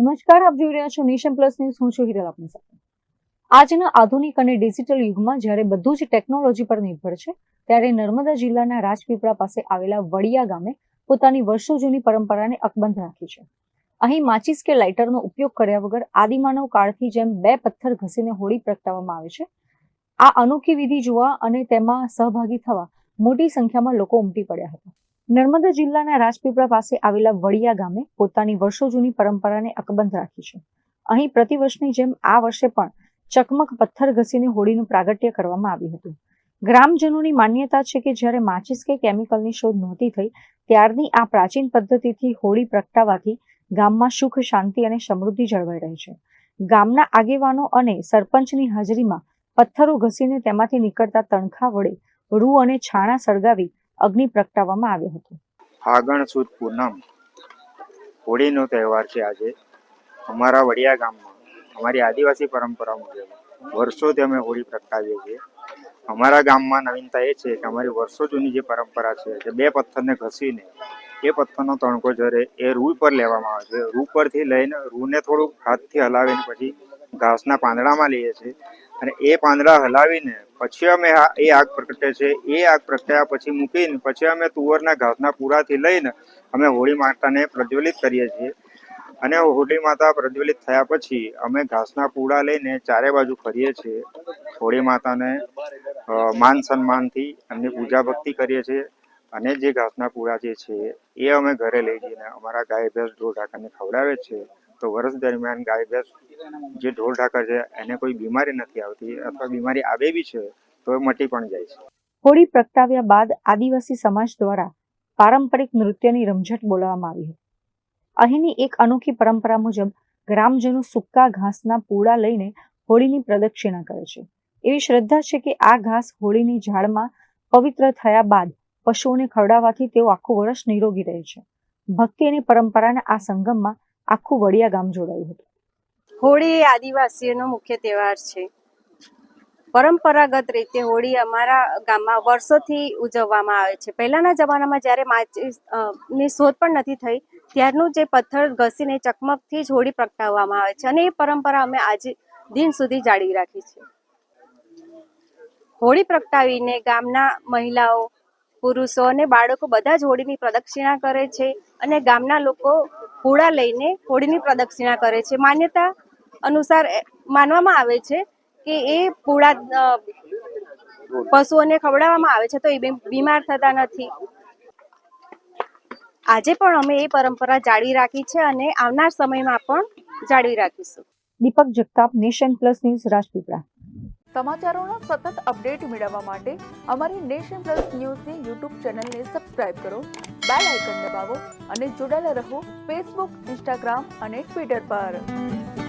નમસ્કાર, આપ જોઈ રહ્યા છો નેશન પ્લસ ન્યૂઝ. હું છું હિરલ આપની સાથે. આજના આધુનિક અને ડિજિટલ યુગમાં જ્યારે બધું જ ટેકનોલોજી પર નિર્ભર છે, ત્યારે નર્મદા જિલ્લાના રાજપીપળા પાસે આવેલા વડિયા ગામે પોતાની વર્ષો જૂની પરંપરાને અકબંધ રાખી છે. અહીં માચિસ કે લાઇટરનો ઉપયોગ કર્યા વગર આદિમાનવ કાળથી જેમ બે પથ્થર ઘસીને હોળી પ્રગટાવવામાં આવે છે. આ અનોખી વિધિ જોવા અને તેમાં સહભાગી થવા મોટી સંખ્યામાં લોકો ઉમટી પડ્યા હતા. નર્મદા જિલ્લાના રાજપીપળા પાસે આવેલા વડિયા ગામે પોતાની વર્ષો જૂની પરંપરાને અકબંધ રાખી છે. અહીં પ્રતિવર્ષની જેમ આ વર્ષે પણ ચકમક પથ્થર ઘસીને હોળીનું પ્રાગટ્ય કરવામાં આવ્યું હતું. ગ્રામજનોની માન્યતા છે કે જ્યારે માચિસ કે કેમિકલની શોધ નહોતી થઈ ત્યારની આ પ્રાચીન પદ્ધતિથી હોળી પ્રગટાવવાથી ગામમાં સુખ, શાંતિ અને સમૃદ્ધિ જળવાઈ રહે છે. ગામના આગેવાનો અને સરપંચની હાજરીમાં પથ્થરો ઘસીને તેમાંથી નીકળતા તણખા વડે રૂ અને છાણા સળગાવી અગ્નિ પ્રગટાવવામાં આવ્યો હતો. ફાગણ સુદ પૂનમ હોળીનો તહેવાર છે. આજે અમારા વડિયા ગામમાં અમારી આદિવાસી પરંપરા મુજબ વર્ષોથી અમે હોળી પ્રગટાવીએ છીએ. અમારા ગામમાં નવીનતા એ છે કે અમારી વર્ષો જૂની જે પરંપરા છે કે બે પથ્થરને ઘસીને એ પથ્થરનો તણકો જ્યારે એ રૂ પર લેવામાં આવે છે, રૂ પરથી લઈને રૂને થોડુંક હાથથી હલાવીને પછી ઘાસના પાંદડામાં લઈએ છીએ અને એ પાંદડા હલાવીને પછી અમે એ આગ પ્રગટે છે. એ આગ પ્રગટ્યા પછી મૂકીને પછી અમે તુવરના ઘાસના પૂરાથી લઈને અમે હોળી માતાને પ્રજ્વલિત કરીએ છીએ અને હોળી માતા પ્રજ્વલિત થયા પછી અમે ઘાસના પૂડા લઈને ચારે બાજુ ફરીએ છીએ. હોળી માતાને માન સન્માનથી એમની પૂજા ભક્તિ કરીએ છીએ અને જે ઘાસના પૂડા જે છે એ અમે ઘરે લઈ જઈને અમારા ગાય ભેંસ ઢોર ઢાકરને ખવડાવે છે. તો વર્ષ દરમિયાન ગાય ભેંસ જે ઢોર ઢાકર છે એને કોઈ બીમારી નથી આવતી અથવા બીમારી આવે બી છે તો એ મટી પણ જાય છે. હોળી પ્રગટાવ્યા બાદ આદિવાસી સમાજ દ્વારા પારંપરિક નૃત્યની રમઝટ બોલાવવામાં આવી હતી. અહીંની એક અનોખી પરંપરા મુજબ ગ્રામજનો સૂકા ઘાસના પૂડા લઈને હોળીની પ્રદક્ષિણા કરે છે. એવી શ્રદ્ધા છે કે આ ઘાસ હોળીની ઝાડમાં પવિત્ર થયા બાદ પશુઓને ખવડાવવાથી તેઓ આખું વર્ષ નિરોગી રહે છે. ભક્તિ અને પરંપરાના આ સંગમમાં આખું વડિયા ગામ જોડાયું હતું. હોળી એ આદિવાસીઓનો મુખ્ય તહેવાર છે. પરંપરાગત રીતે હોળી અમારા ગામમાં વર્ષોથી ઉજવવામાં આવે છે. પહેલાના જમાનામાં જ્યારે માચિસની શોધ પણ નથી થઈ ત્યારનું જે પથ્થર ઘસીને ચકમકથી જ હોળી પ્રગટાવવામાં આવે છે અને એ પરંપરા અમે આજે દિન સુધી જાળવી રાખી છે. હોળી પ્રગટાવીને ગામના મહિલાઓ, પુરુષો અને બાળકો બધા જ હોળીની પ્રદક્ષિણા કરે છે અને ગામના લોકો પૂડા લઈને હોળીની પ્રદક્ષિણા કરે છે. માન્યતા અનુસાર માનવામાં આવે છે કે એ પૂડા પશુઓને ખવડાવવામાં આવે છે તો એ બીમાર થતા નથી. આજે પણ અમે એ પરંપરા જાળવી રાખી છે અને આવનાર સમયમાં પણ જાળવી રાખીશું. Deepak Jagtap, Nation Plus News, Rajpipla. સમાચારોનો સતત અપડેટ મેળવવા માટે અમારી નેશન પ્લસ ન્યૂઝની યુટ્યુબ ચેનલને સબસ્ક્રાઇબ કરો, બેલ આઇકન દબાવો અને જોડાયેલા રહો ફેસબુક, ઇન્સ્ટાગ્રામ અને ટ્વિટર પર.